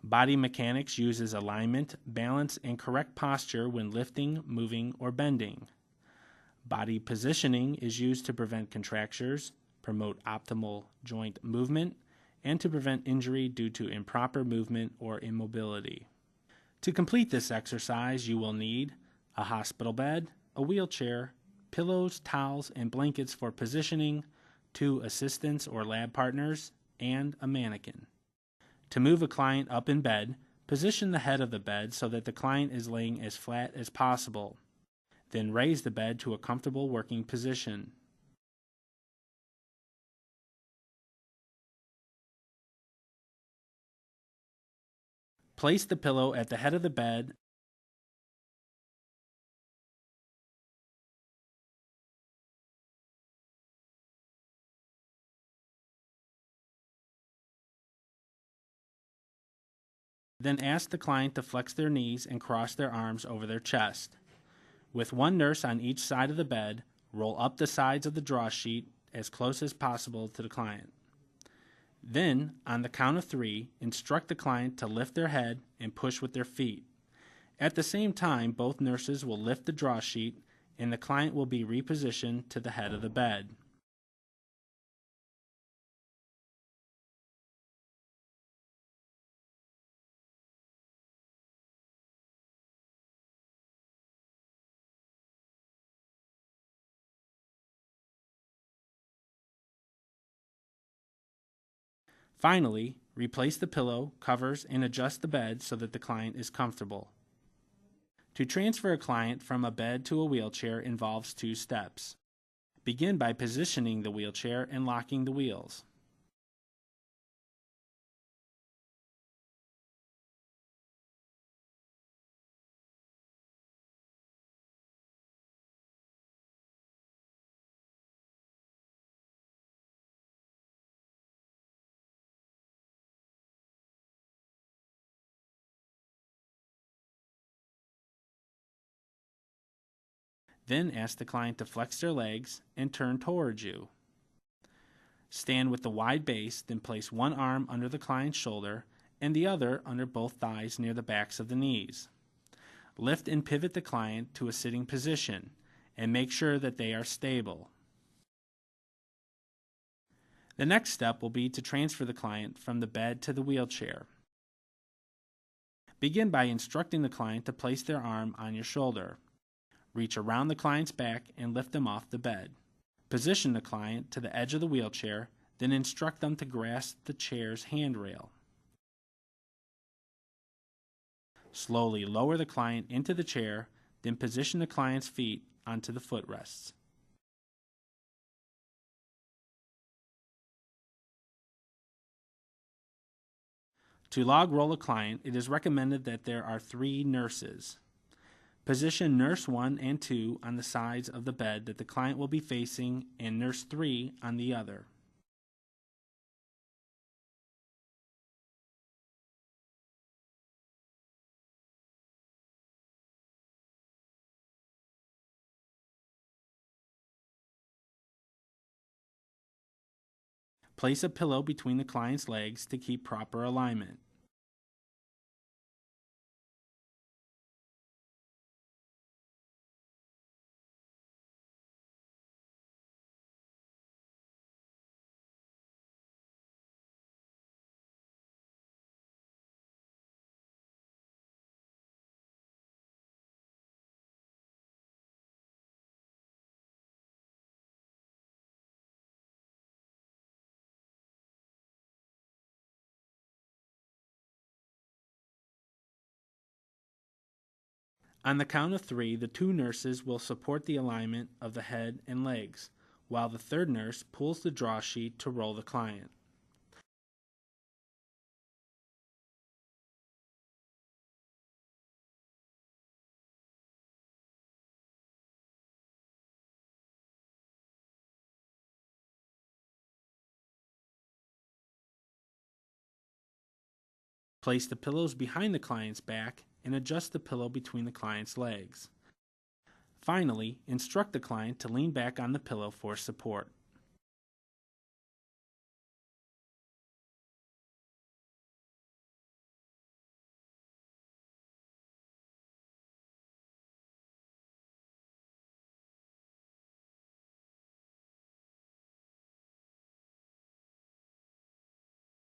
Body mechanics uses alignment, balance, and correct posture when lifting, moving, or bending. Body positioning is used to prevent contractures, promote optimal joint movement, and to prevent injury due to improper movement or immobility. To complete this exercise, you will need a hospital bed, a wheelchair, pillows, towels, and blankets for positioning, 2 assistants or lab partners, and a mannequin. To move a client up in bed, position the head of the bed so that the client is laying as flat as possible. Then raise the bed to a comfortable working position. Place the pillow at the head of the bed. Then ask the client to flex their knees and cross their arms over their chest. With one nurse on each side of the bed, roll up the sides of the draw sheet as close as possible to the client. Then, on the count of 3, instruct the client to lift their head and push with their feet. At the same time, both nurses will lift the draw sheet and the client will be repositioned to the head of the bed. Finally, replace the pillow, covers, and adjust the bed so that the client is comfortable. To transfer a client from a bed to a wheelchair involves 2 steps. Begin by positioning the wheelchair and locking the wheels. Then ask the client to flex their legs and turn towards you. Stand with the wide base, then place one arm under the client's shoulder and the other under both thighs near the backs of the knees. Lift and pivot the client to a sitting position and make sure that they are stable. The next step will be to transfer the client from the bed to the wheelchair. Begin by instructing the client to place their arm on your shoulder. Reach around the client's back and lift them off the bed. Position the client to the edge of the wheelchair, then instruct them to grasp the chair's handrail. Slowly lower the client into the chair, then position the client's feet onto the footrests. To log roll a client, it is recommended that there are 3 nurses. Position nurse 1 and 2 on the sides of the bed that the client will be facing and nurse 3 on the other. Place a pillow between the client's legs to keep proper alignment. On the count of 3, the 2 nurses will support the alignment of the head and legs, while the 3rd nurse pulls the draw sheet to roll the client. Place the pillows behind the client's back and adjust the pillow between the client's legs. Finally, instruct the client to lean back on the pillow for support.